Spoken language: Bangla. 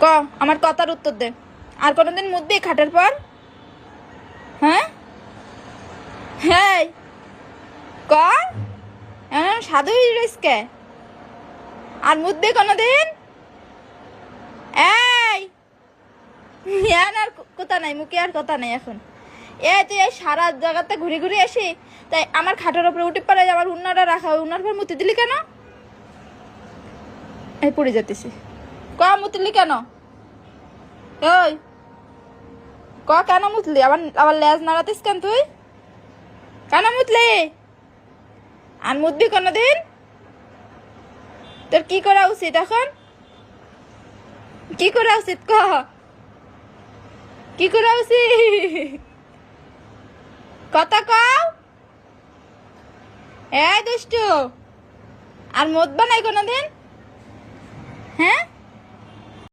ক আমার কথার উত্তর দে। আর কোনোদিন মুতবি খাটের পর? হ্যাঁ হ্যাঁ ক সাধু রিস্কে আর মুতবি কোনোদিন? এই আর কথা নাই, মুখে আর কথা নাই এখন। তুই এই সারা জায়গাতে ঘুরে ঘুরে আসি, তাই আমার খাটের ওপরে উঠে পড়ে আমার উন্নাটা রাখা, উন্নার পর মুতি দিলি কেন? এই পড়ে যেতেছি। মুতলি কেন? ওই কেন মুতলি? আবার আবার লেজ নাড়াতিস কেন তুই? কেন মুতলি? আর মুতবি কোনোদিন? তোর কি করা উচিত এখন? কি করা উচিত কি করা উচিত? কথা কও। দুষ্টু আর মুতবা নাই কোনোদিন? হ্যাঁ